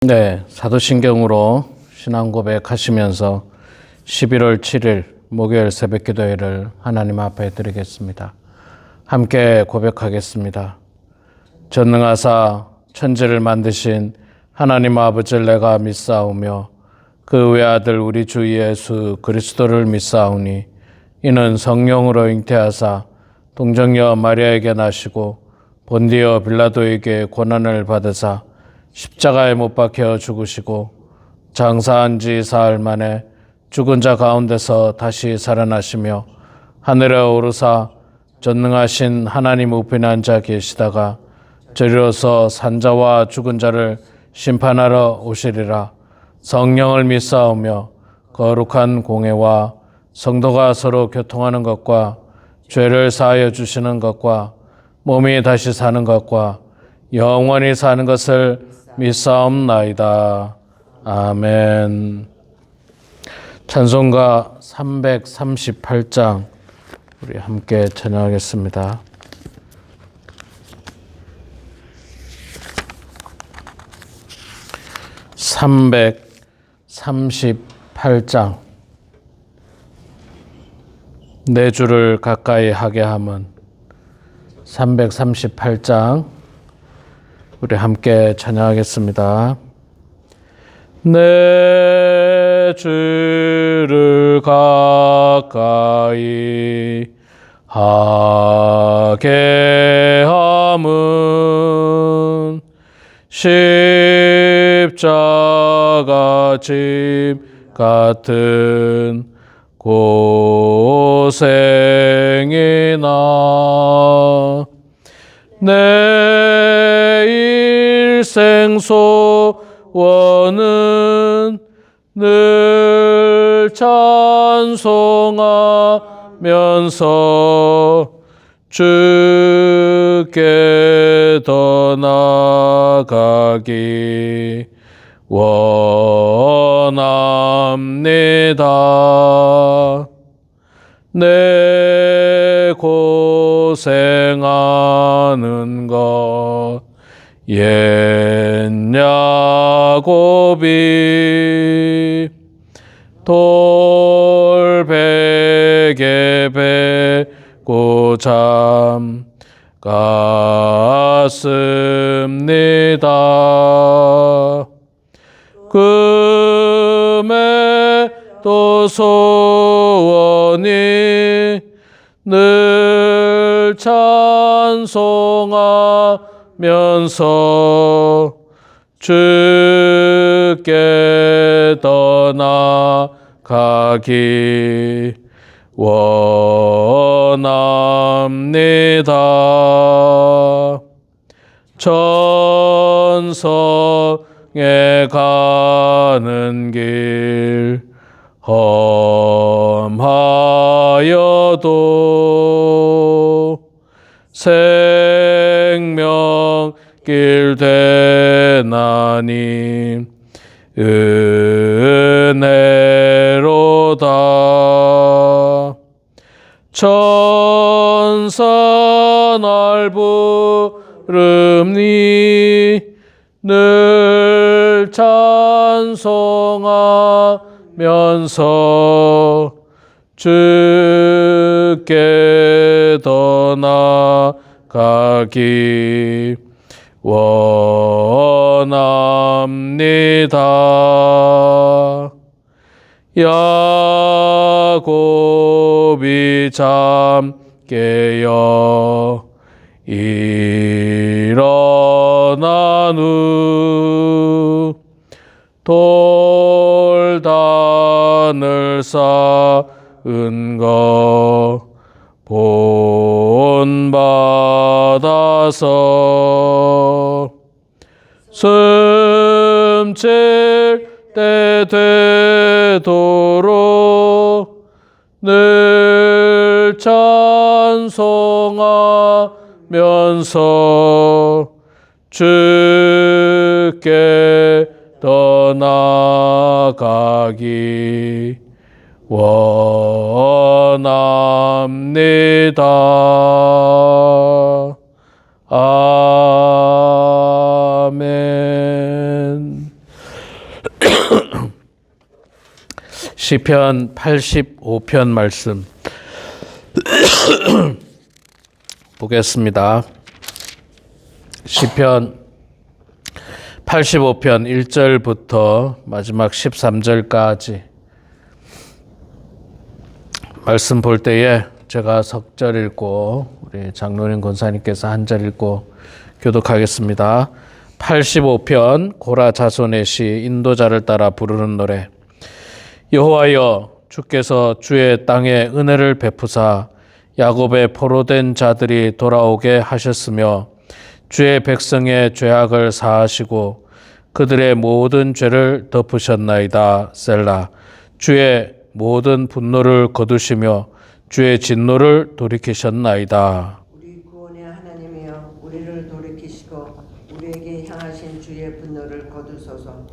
네, 사도신경으로 신앙 고백하시면서 11월 7일 목요일 새벽 기도회를 하나님 앞에 드리겠습니다. 함께 고백하겠습니다. 전능하사 천지를 만드신 하나님 아버지를 내가 믿사오며 그 외아들 우리 주 예수 그리스도를 믿사오니 이는 성령으로 잉태하사 동정녀 마리아에게 나시고 본디오 빌라도에게 고난을 받으사 십자가에 못 박혀 죽으시고 장사한 지 사흘 만에 죽은 자 가운데서 다시 살아나시며 하늘에 오르사 전능하신 하나님 우편에 앉아 계시다가 저리로서 산자와 죽은 자를 심판하러 오시리라. 성령을 믿사오며 거룩한 공회와 성도가 서로 교통하는 것과 죄를 사하여 주시는 것과 몸이 다시 사는 것과 영원히 사는 것을 믿사옵나이다. 아멘. 찬송가 338장 우리 함께 찬양하겠습니다. (338장) 내 주를 가까이 하게 함은 338장 우리 함께 찬양하겠습니다. 내 주를 가까이 하게 함은 십자가 집 같은 고생이나 내 일생 소원은 늘 찬송하면서 주께 더 나아가기 원합니다. 내 고생하는 것 옛 야곱이 돌베개 베고 잠갔습니다. 금에도 소원이 늘 찬송하면서 주께 떠나가기 원합니다. 천성에 가는 길 험하여도 생명길 되나니 은혜로다. 천사 날 부르니 늘 찬송하면서 주께 더 나아가기 원합니다. 야곱이 잠 깨어 일어난 후 돌단을 쌓은 거 본받아서 숨칠 때 되도록 늘 찬송하면서 주께 떠나가기 원합니다. 아멘. 시편 85편 말씀 보겠습니다. 시편 85편 1절부터 마지막 13절까지 말씀 볼 때에 제가 석절 읽고 우리 장로님 권사님께서 한 절 읽고 교독하겠습니다. 85편 고라 자손의 시 인도자를 따라 부르는 노래. 여호와여, 주께서 주의 땅에 은혜를 베푸사 야곱의 포로된 자들이 돌아오게 하셨으며 주의 백성의 죄악을 사하시고 그들의 모든 죄를 덮으셨나이다. 셀라. 주의 모든 분노를 거두시며 주의 진노를 돌이키셨나이다. 우리 구원의 하나님이여, 우리를 돌이키시고 우리에게 향하신 주의 분노를 거두소서.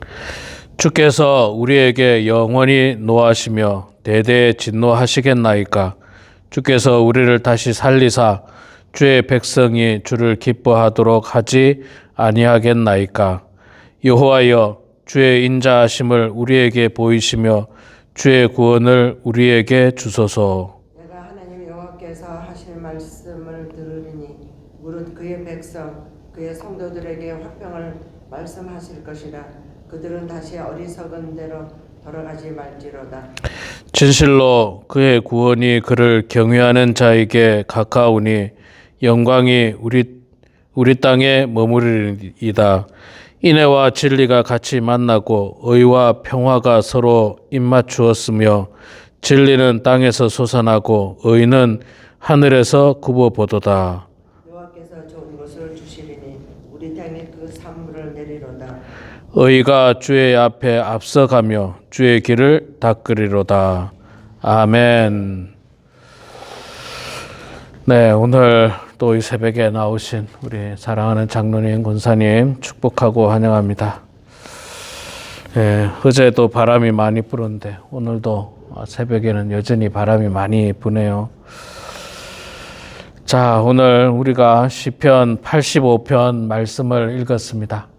주께서 우리에게 영원히 노하시며 대대에 진노하시겠나이까. 주께서 우리를 다시 살리사 주의 백성이 주를 기뻐하도록 하지 아니하겠나이까. 여호와여, 주의 인자하심을 우리에게 보이시며 주의 구원을 우리에게 주소서. 내가 하나님 여호와께서 하실 말씀을 들으리니 무릇 그의 백성 그의 성도들에게 화평을 말씀하실 것이라. 그들은 다시 어리석은 대로 돌아가지 말지로다. 진실로 그의 구원이 그를 경외하는 자에게 가까우니 영광이 우리 땅에 머무르리이다. 인애와 진리가 같이 만나고 의와 평화가 서로 입맞추었으며 진리는 땅에서 솟아나고 의는 하늘에서 굽어보도다. 여호와께서 좋은 것을 주시리니 우리 땅에 그 산물을 내리로다. 의가 주의 앞에 앞서가며 주의 길을 닦으리로다. 아멘. 네, 오늘 또 이 새벽에 나오신 우리 사랑하는 장로님, 권사님 축복하고 환영합니다. 네, 어제도 바람이 많이 불었는데 오늘도 새벽에는 여전히 바람이 많이 부네요. 자, 오늘 우리가 시편 85편 말씀을 읽었습니다.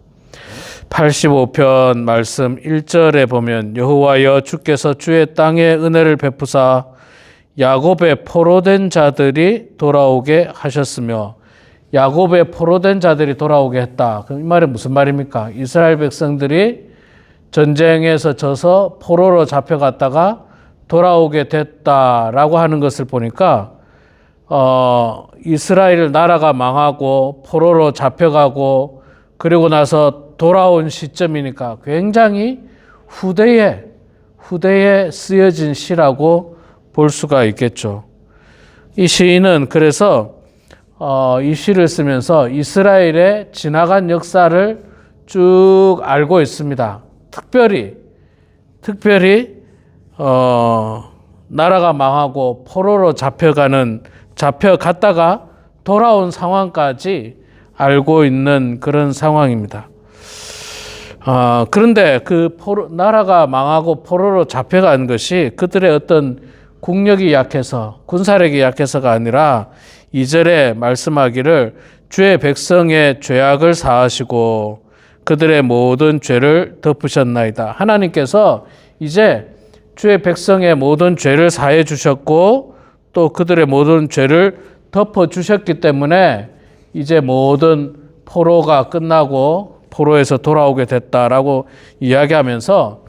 85편 말씀 1절에 보면 여호와여, 주께서 주의 땅에 은혜를 베푸사 야곱의 포로된 자들이 돌아오게 하셨으며, 야곱의 포로된 자들이 돌아오게 했다. 그럼 이 말이 무슨 말입니까? 이스라엘 백성들이 전쟁에서 져서 포로로 잡혀갔다가 돌아오게 됐다라고 하는 것을 보니까 이스라엘 나라가 망하고 포로로 잡혀가고 그리고 나서 돌아온 시점이니까 굉장히 후대에 쓰여진 시라고 볼 수가 있겠죠. 이 시인은 그래서 이 시를 쓰면서 이스라엘의 지나간 역사를 쭉 알고 있습니다. 특별히 나라가 망하고 포로로 잡혀갔다가 돌아온 상황까지 알고 있는 그런 상황입니다. 그런데 나라가 망하고 포로로 잡혀간 것이 그들의 어떤 국력이 약해서, 군사력이 약해서가 아니라 2절에 말씀하기를 주의 백성의 죄악을 사하시고 그들의 모든 죄를 덮으셨나이다. 하나님께서 이제 주의 백성의 모든 죄를 사해 주셨고 또 그들의 모든 죄를 덮어 주셨기 때문에 이제 모든 포로가 끝나고 포로에서 돌아오게 됐다라고 이야기하면서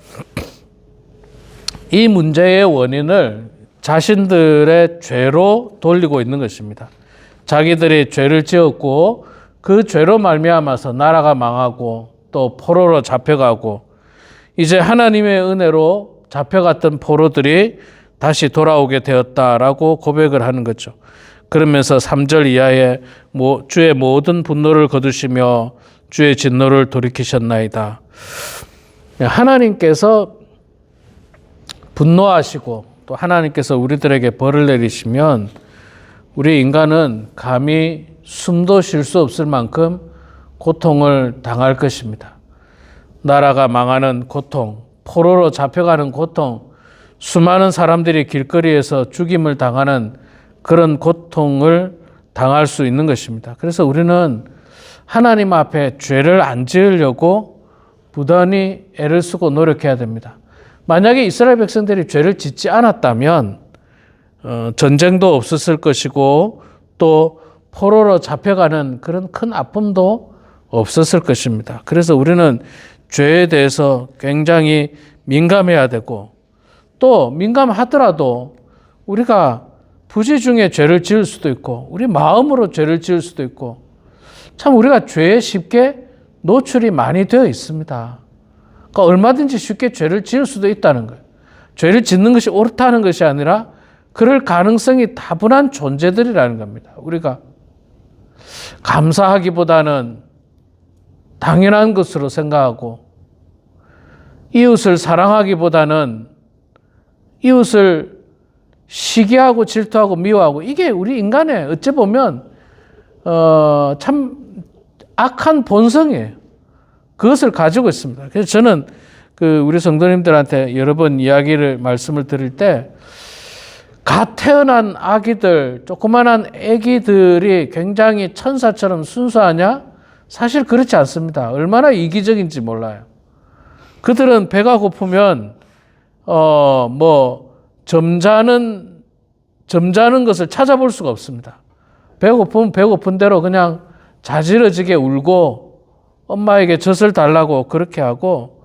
이 문제의 원인을 자신들의 죄로 돌리고 있는 것입니다. 자기들이 죄를 지었고 그 죄로 말미암아서 나라가 망하고 또 포로로 잡혀가고 이제 하나님의 은혜로 잡혀갔던 포로들이 다시 돌아오게 되었다라고 고백을 하는 거죠. 그러면서 3절 이하에 주의 모든 분노를 거두시며 주의 진노를 돌이키셨나이다. 하나님께서 분노하시고 또 하나님께서 우리들에게 벌을 내리시면 우리 인간은 감히 숨도 쉴 수 없을 만큼 고통을 당할 것입니다. 나라가 망하는 고통, 포로로 잡혀가는 고통, 수많은 사람들이 길거리에서 죽임을 당하는 그런 고통을 당할 수 있는 것입니다. 그래서 우리는 하나님 앞에 죄를 안 지으려고 부단히 애를 쓰고 노력해야 됩니다. 만약에 이스라엘 백성들이 죄를 짓지 않았다면 전쟁도 없었을 것이고 또 포로로 잡혀가는 그런 큰 아픔도 없었을 것입니다. 그래서 우리는 죄에 대해서 굉장히 민감해야 되고 또 민감하더라도 우리가 부지 중에 죄를 지을 수도 있고 우리 마음으로 죄를 지을 수도 있고 참 우리가 죄에 쉽게 노출이 많이 되어 있습니다. 그러니까 얼마든지 쉽게 죄를 지을 수도 있다는 거예요. 죄를 짓는 것이 옳다는 것이 아니라 그럴 가능성이 다분한 존재들이라는 겁니다. 우리가 감사하기보다는 당연한 것으로 생각하고 이웃을 사랑하기보다는 이웃을 시기하고 질투하고 미워하고 이게 우리 인간의 어찌 보면 참 악한 본성이에요. 그것을 가지고 있습니다. 그래서 저는 우리 성도님들한테 여러 번 말씀을 드릴 때 갓 태어난 아기들, 조그만한 아기들이 굉장히 천사처럼 순수하냐? 사실 그렇지 않습니다. 얼마나 이기적인지 몰라요. 그들은 배가 고프면 점잖은 것을 찾아볼 수가 없습니다. 배고프면 배고픈 대로 그냥 자지러지게 울고 엄마에게 젖을 달라고 그렇게 하고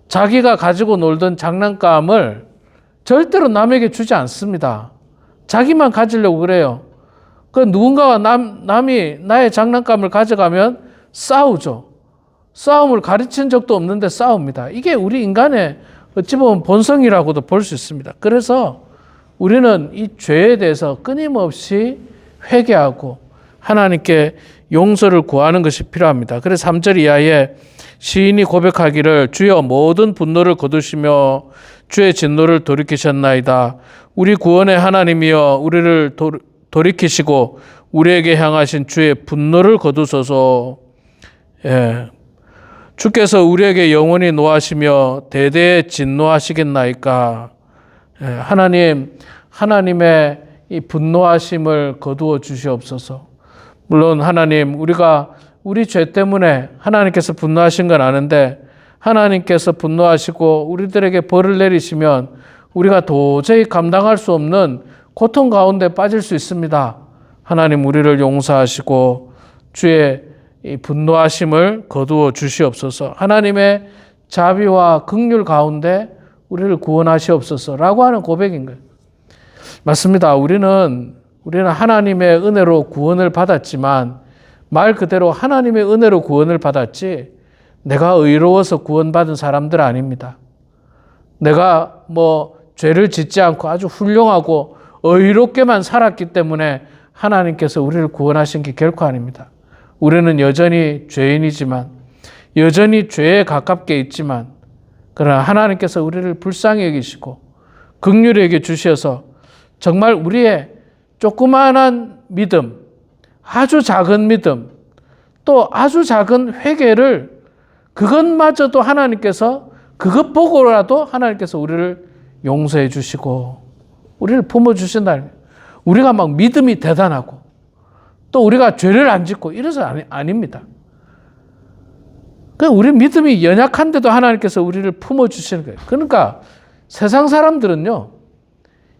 자기가 가지고 놀던 장난감을 절대로 남에게 주지 않습니다. 자기만 가지려고 그래요. 누군가가 남이 나의 장난감을 가져가면 싸우죠. 싸움을 가르친 적도 없는데 싸웁니다. 이게 우리 인간의 어찌 보면 본성이라고도 볼 수 있습니다. 그래서 우리는 이 죄에 대해서 끊임없이 회개하고 하나님께 용서를 구하는 것이 필요합니다. 그래서 3절 이하에 시인이 고백하기를 주여 모든 분노를 거두시며 주의 진노를 돌이키셨나이다. 우리 구원의 하나님이여 우리를 돌이키시고 우리에게 향하신 주의 분노를 거두소서. 주께서 우리에게 영원히 노하시며 대대에 진노하시겠나이까. 하나님의 이 분노하심을 거두어 주시옵소서. 물론 하나님, 우리 죄 때문에 하나님께서 분노하신 건 아는데 하나님께서 분노하시고 우리들에게 벌을 내리시면 우리가 도저히 감당할 수 없는 고통 가운데 빠질 수 있습니다. 하나님, 우리를 용서하시고 주의 이 분노하심을 거두어 주시옵소서. 하나님의 자비와 긍휼 가운데 우리를 구원하시옵소서라고 하는 고백인 거예요. 맞습니다. 우리는 하나님의 은혜로 구원을 받았지만 말 그대로 하나님의 은혜로 구원을 받았지 내가 의로워서 구원받은 사람들 아닙니다. 내가 죄를 짓지 않고 아주 훌륭하고 의롭게만 살았기 때문에 하나님께서 우리를 구원하신 게 결코 아닙니다. 우리는 여전히 죄인이지만 여전히 죄에 가깝게 있지만 그러나 하나님께서 우리를 불쌍히 여기시고 긍휼히 여겨 주셔서 정말 우리의 조그마한 믿음, 아주 작은 믿음, 또 아주 작은 회개를 그것마저도 하나님께서 그것 보고라도 하나님께서 우리를 용서해 주시고 우리를 품어주신다. 우리가 막 믿음이 대단하고 또 우리가 죄를 안 짓고 이래서 아닙니다. 우리 믿음이 연약한데도 하나님께서 우리를 품어주시는 거예요. 그러니까 세상 사람들은요,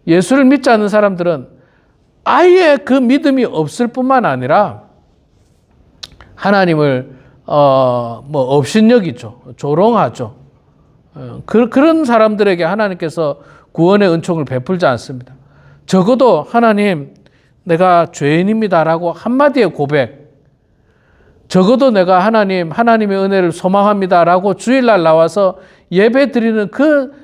예수를 믿지 않는 사람들은 아예 그 믿음이 없을 뿐만 아니라 하나님을 업신여기죠. 조롱하죠. 그런 사람들에게 하나님께서 구원의 은총을 베풀지 않습니다. 적어도 하나님, 내가 죄인입니다라고 한마디의 고백, 적어도 내가 하나님의 은혜를 소망합니다라고 주일날 나와서 예배 드리는 그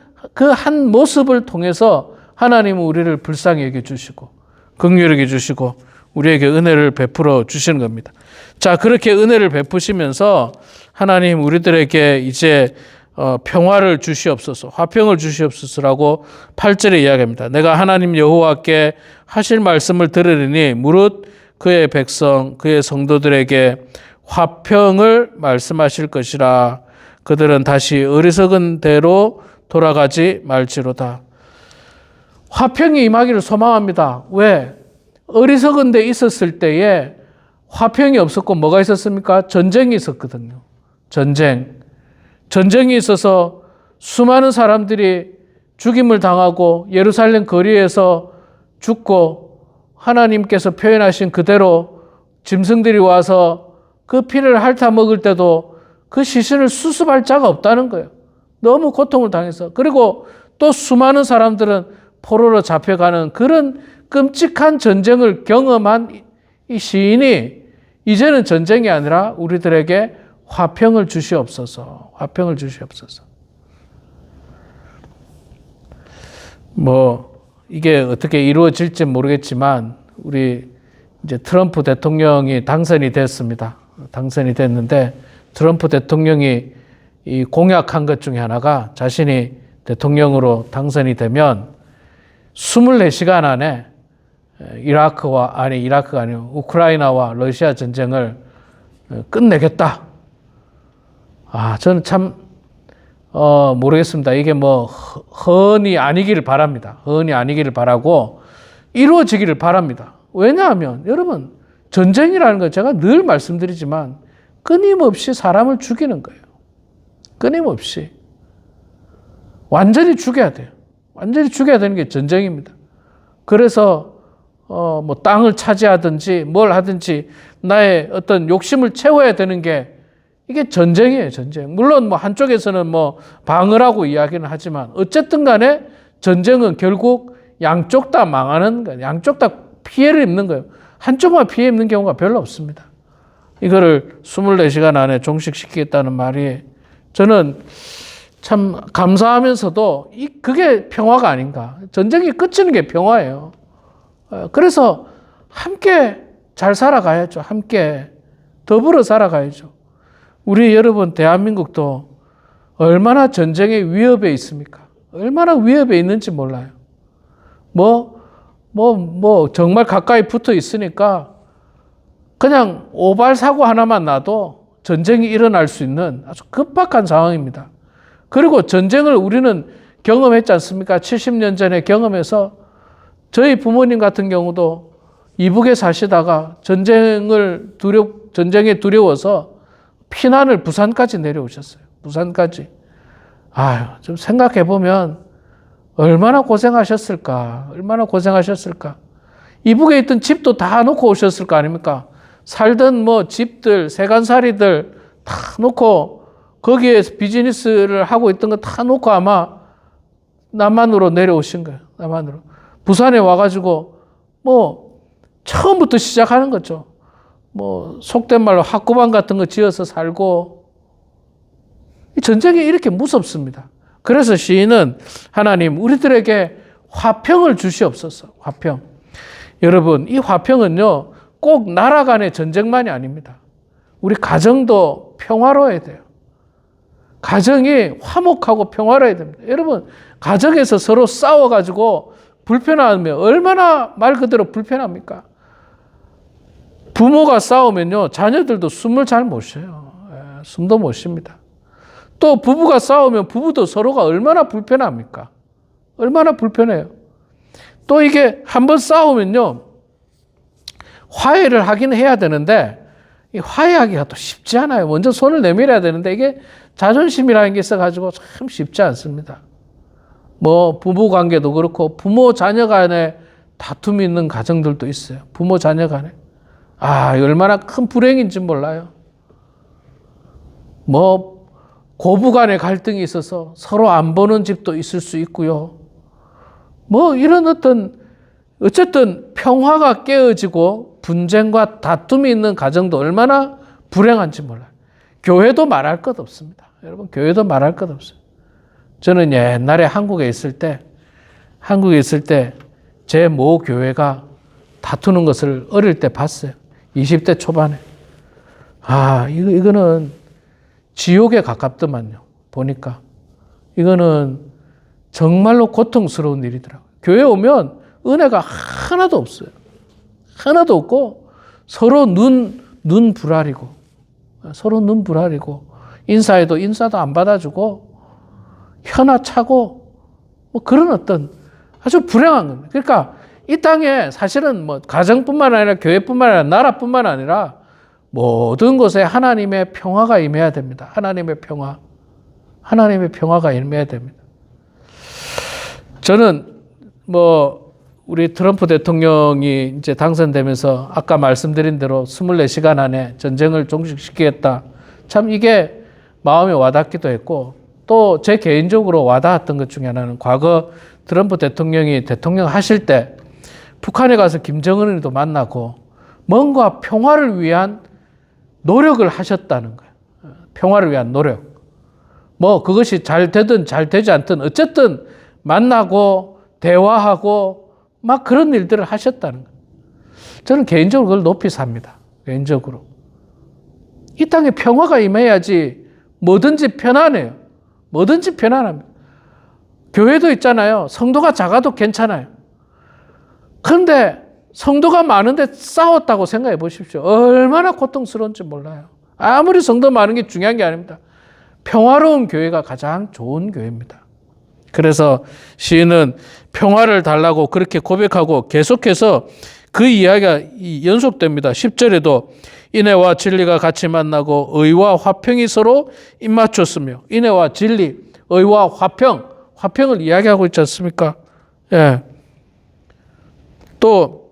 한 모습을 통해서 하나님은 우리를 불쌍히 여겨주시고 긍휼히 여겨주시고 우리에게 은혜를 베풀어 주시는 겁니다. 자, 그렇게 은혜를 베푸시면서 하나님 우리들에게 이제 평화를 주시옵소서, 화평을 주시옵소서라고 8절에 이야기합니다. 내가 하나님 여호와께 하실 말씀을 들으리니 무릇 그의 백성, 그의 성도들에게 화평을 말씀하실 것이라. 그들은 다시 어리석은 대로 돌아가지 말지로다. 화평이 임하기를 소망합니다. 왜? 어리석은 데 있었을 때에 화평이 없었고 뭐가 있었습니까? 전쟁이 있었거든요. 전쟁. 전쟁이 있어서 수많은 사람들이 죽임을 당하고 예루살렘 거리에서 죽고 하나님께서 표현하신 그대로 짐승들이 와서 그 피를 핥아 먹을 때도 그 시신을 수습할 자가 없다는 거예요. 너무 고통을 당해서. 그리고 또 수많은 사람들은 포로로 잡혀가는 그런 끔찍한 전쟁을 경험한 이 시인이 이제는 전쟁이 아니라 우리들에게 화평을 주시옵소서. 화평을 주시옵소서. 뭐 이게 어떻게 이루어질지 모르겠지만 우리 이제 트럼프 대통령이 당선이 됐습니다. 당선이 됐는데 트럼프 대통령이 이 공약한 것 중에 하나가 자신이 대통령으로 당선이 되면 24시간 안에 이라크가 아니고 우크라이나와 러시아 전쟁을 끝내겠다. 저는 참 모르겠습니다. 이게 뭐 허언이 아니기를 바랍니다. 허언이 아니기를 바라고 이루어지기를 바랍니다. 왜냐하면 여러분 전쟁이라는 건 제가 늘 말씀드리지만 끊임없이 사람을 죽이는 거예요. 끊임없이. 완전히 죽여야 돼요. 완전히 죽여야 되는 게 전쟁입니다. 그래서 뭐 땅을 차지하든지 뭘 하든지 나의 어떤 욕심을 채워야 되는 게 이게 전쟁이에요, 전쟁. 물론 뭐 한쪽에서는 뭐 방어라고 이야기는 하지만 어쨌든 간에 전쟁은 결국 양쪽 다 망하는 거예요. 양쪽 다 피해를 입는 거예요. 한쪽만 피해 입는 경우가 별로 없습니다. 이거를 24시간 안에 종식시키겠다는 말이 저는 참 감사하면서도 그게 평화가 아닌가. 전쟁이 끝이는 게 평화예요. 그래서 함께 잘 살아가야죠. 함께 더불어 살아가야죠. 우리 여러분 대한민국도 얼마나 전쟁의 위협에 있습니까? 얼마나 위협에 있는지 몰라요. 정말 가까이 붙어 있으니까 그냥 오발사고 하나만 나도 전쟁이 일어날 수 있는 아주 급박한 상황입니다. 그리고 전쟁을 우리는 경험했지 않습니까? 70년 전에 경험해서 저희 부모님 같은 경우도 이북에 사시다가 전쟁에 두려워서 피난을 부산까지 내려오셨어요. 부산까지. 좀 생각해 보면 얼마나 고생하셨을까. 얼마나 고생하셨을까. 이북에 있던 집도 다 놓고 오셨을 거 아닙니까? 살던 뭐 집들, 세간살이들 다 놓고 거기에서 비즈니스를 하고 있던 거 다 놓고 아마 남한으로 내려오신 거예요. 남한으로. 부산에 와가지고 뭐 처음부터 시작하는 거죠. 뭐 속된 말로 학구방 같은 거 지어서 살고 이 전쟁이 이렇게 무섭습니다. 그래서 시인은 하나님 우리들에게 화평을 주시옵소서. 화평. 여러분 이 화평은요 꼭 나라 간의 전쟁만이 아닙니다. 우리 가정도 평화로워야 돼요. 가정이 화목하고 평화로워야 됩니다. 여러분 가정에서 서로 싸워가지고 불편하면 얼마나 말 그대로 불편합니까? 부모가 싸우면요 자녀들도 숨을 잘 못 쉬어요. 숨도 못 쉽니다. 또 부부가 싸우면 부부도 서로가 얼마나 불편합니까? 얼마나 불편해요. 또 이게 한번 싸우면요 화해를 하긴 해야 되는데 이 화해하기가 또 쉽지 않아요. 먼저 손을 내밀어야 되는데 이게 자존심이라는 게 있어가지고 참 쉽지 않습니다. 뭐 부부 관계도 그렇고 부모 자녀 간에 다툼이 있는 가정들도 있어요. 부모 자녀 간에. 얼마나 큰 불행인지 몰라요. 뭐 고부 간의 갈등이 있어서 서로 안 보는 집도 있을 수 있고요. 뭐 이런 어쨌든 평화가 깨어지고 분쟁과 다툼이 있는 가정도 얼마나 불행한지 몰라요. 교회도 말할 것 없습니다. 여러분 교회도 말할 것 없어요. 저는 옛날에 한국에 있을 때 제 모 교회가 다투는 것을 어릴 때 봤어요. 20대 초반에. 이거는 지옥에 가깝더만요. 보니까. 이거는 정말로 고통스러운 일이더라고요. 교회 오면 은혜가 하나도 없어요. 하나도 없고 서로 눈 불알이고 인사해도 인사도 안 받아주고 혀나 차고 뭐 그런 어떤 아주 불행한 겁니다. 그러니까 이 땅에 사실은 뭐 가정뿐만 아니라 교회뿐만 아니라 나라뿐만 아니라 모든 곳에 하나님의 평화가 임해야 됩니다. 하나님의 평화. 하나님의 평화가 임해야 됩니다. 저는 우리 트럼프 대통령이 이제 당선되면서 아까 말씀드린 대로 24시간 안에 전쟁을 종식시키겠다. 참 이게 마음에 와닿기도 했고, 또 제 개인적으로 와닿았던 것 중에 하나는 과거 트럼프 대통령이 대통령 하실 때 북한에 가서 김정은이도 만나고 뭔가 평화를 위한 노력을 하셨다는 거예요. 평화를 위한 노력. 그것이 잘 되든 잘 되지 않든 어쨌든 만나고 대화하고 막 그런 일들을 하셨다는 거예요. 저는 개인적으로 그걸 높이 삽니다. 개인적으로. 이 땅에 평화가 임해야지 뭐든지 편안해요. 뭐든지 편안합니다. 교회도 있잖아요. 성도가 작아도 괜찮아요. 그런데 성도가 많은데 싸웠다고 생각해 보십시오. 얼마나 고통스러운지 몰라요. 아무리 성도 많은 게 중요한 게 아닙니다. 평화로운 교회가 가장 좋은 교회입니다. 그래서 시인은 평화를 달라고 그렇게 고백하고 계속해서 그 이야기가 연속됩니다. 10절에도 인애와 진리가 같이 만나고 의와 화평이 서로 입맞췄으며, 인애와 진리, 의와 화평을 이야기하고 있지 않습니까? 예. 또,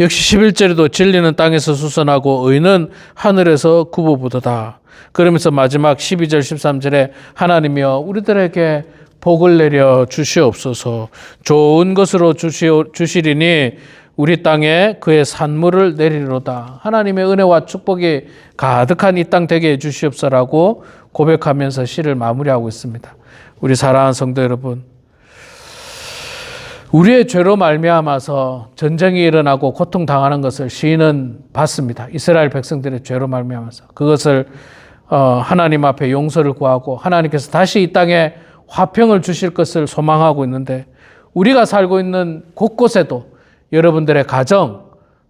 역시 11절에도 진리는 땅에서 수선하고 의는 하늘에서 구보부도다. 그러면서 마지막 12절, 13절에 하나님이여 우리들에게 복을 내려 주시옵소서. 좋은 것으로 주시리니 우리 땅에 그의 산물을 내리로다. 하나님의 은혜와 축복이 가득한 이 땅 되게 해 주시옵소서라고 고백하면서 시를 마무리하고 있습니다. 우리 사랑하는 성도 여러분, 우리의 죄로 말미암아서 전쟁이 일어나고 고통당하는 것을 시인은 봤습니다. 이스라엘 백성들의 죄로 말미암아서 그것을 하나님 앞에 용서를 구하고 하나님께서 다시 이 땅에 화평을 주실 것을 소망하고 있는데, 우리가 살고 있는 곳곳에도 여러분들의 가정,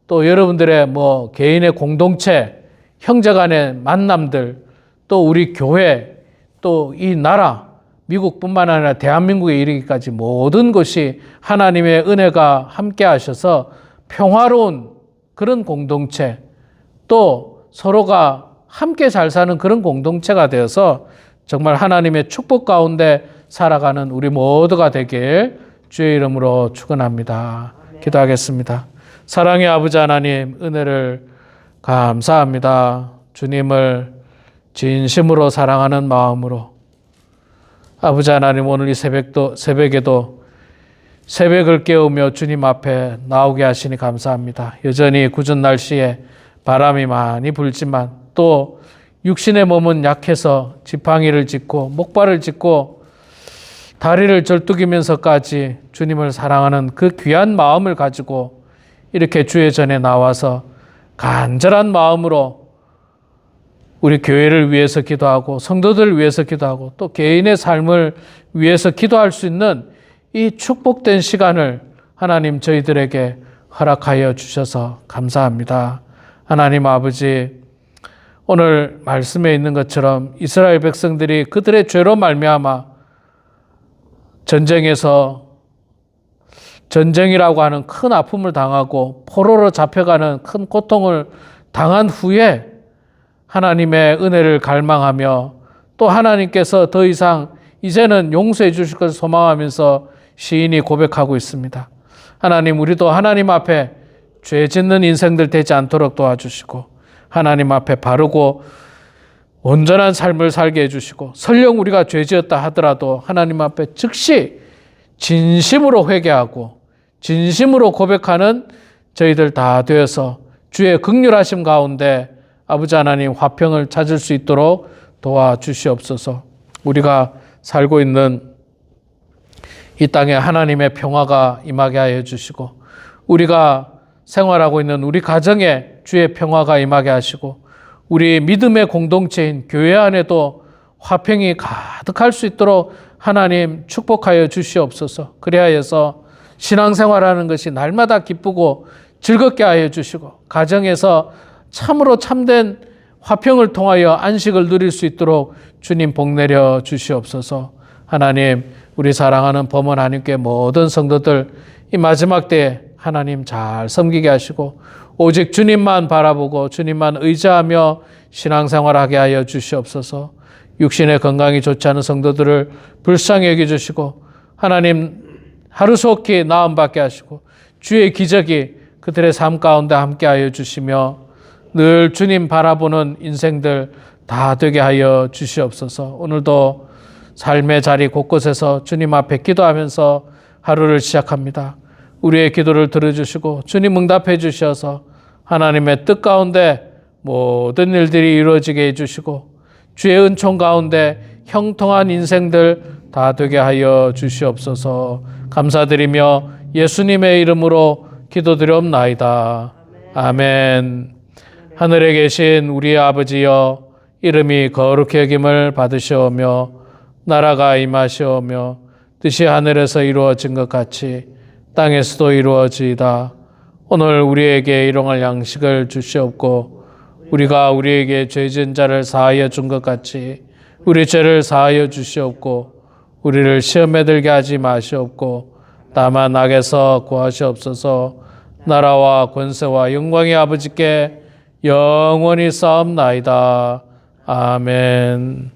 또 여러분들의 개인의 공동체, 형제간의 만남들, 또 우리 교회, 또 이 나라, 미국뿐만 아니라 대한민국에 이르기까지 모든 것이 하나님의 은혜가 함께 하셔서 평화로운 그런 공동체, 또 서로가 함께 잘 사는 그런 공동체가 되어서 정말 하나님의 축복 가운데 살아가는 우리 모두가 되길 주의 이름으로 축원합니다. 기도하겠습니다. 사랑의 아버지 하나님, 은혜를 감사합니다. 주님을 진심으로 사랑하는 마음으로 아버지 하나님, 오늘 이 새벽에도 새벽을 깨우며 주님 앞에 나오게 하시니 감사합니다. 여전히 궂은 날씨에 바람이 많이 불지만 또 육신의 몸은 약해서 지팡이를 짚고 목발을 짚고 다리를 절뚝이면서까지 주님을 사랑하는 그 귀한 마음을 가지고 이렇게 주의 전에 나와서 간절한 마음으로 우리 교회를 위해서 기도하고 성도들을 위해서 기도하고 또 개인의 삶을 위해서 기도할 수 있는 이 축복된 시간을 하나님 저희들에게 허락하여 주셔서 감사합니다. 하나님 아버지, 오늘 말씀에 있는 것처럼 이스라엘 백성들이 그들의 죄로 말미암아 전쟁이라고 하는 큰 아픔을 당하고 포로로 잡혀가는 큰 고통을 당한 후에 하나님의 은혜를 갈망하며 또 하나님께서 더 이상 이제는 용서해 주실 것을 소망하면서 시인이 고백하고 있습니다. 하나님, 우리도 하나님 앞에 죄 짓는 인생들 되지 않도록 도와주시고 하나님 앞에 바르고 온전한 삶을 살게 해주시고, 설령 우리가 죄 지었다 하더라도 하나님 앞에 즉시 진심으로 회개하고 진심으로 고백하는 저희들 다 되어서 주의 긍휼하심 가운데 아버지 하나님 화평을 찾을 수 있도록 도와주시옵소서. 우리가 살고 있는 이 땅에 하나님의 평화가 임하게 하여 주시고, 우리가 생활하고 있는 우리 가정에 주의 평화가 임하게 하시고, 우리 믿음의 공동체인 교회 안에도 화평이 가득할 수 있도록 하나님 축복하여 주시옵소서. 그리하여서 신앙생활하는 것이 날마다 기쁘고 즐겁게 하여 주시고, 가정에서 참으로 참된 화평을 통하여 안식을 누릴 수 있도록 주님 복 내려 주시옵소서. 하나님, 우리 사랑하는 범원 하나님께 모든 성도들 이 마지막 때에 하나님 잘 섬기게 하시고 오직 주님만 바라보고 주님만 의지하며 신앙생활하게 하여 주시옵소서. 육신의 건강이 좋지 않은 성도들을 불쌍히 여겨주시고 하나님 하루속히 나음받게 하시고 주의 기적이 그들의 삶 가운데 함께하여 주시며 늘 주님 바라보는 인생들 다 되게 하여 주시옵소서. 오늘도 삶의 자리 곳곳에서 주님 앞에 기도하면서 하루를 시작합니다. 우리의 기도를 들어주시고 주님 응답해 주셔서 하나님의 뜻 가운데 모든 일들이 이루어지게 해주시고 주의 은총 가운데 형통한 인생들 다 되게 하여 주시옵소서. 감사드리며 예수님의 이름으로 기도드리옵나이다. 아멘. 하늘에 계신 우리 아버지여, 이름이 거룩히 여김을 받으시오며 나라가 임하시오며 뜻이 하늘에서 이루어진 것 같이 땅에서도 이루어지이다. 오늘 우리에게 일용할 양식을 주시옵고 우리가 우리에게 죄 지은 자를 사하여 준 것 같이 우리 죄를 사하여 주시옵고 우리를 시험에 들게 하지 마시옵고 다만 악에서 구하시옵소서. 나라와 권세와 영광이 아버지께 영원히 쌓옵나이다. 아멘.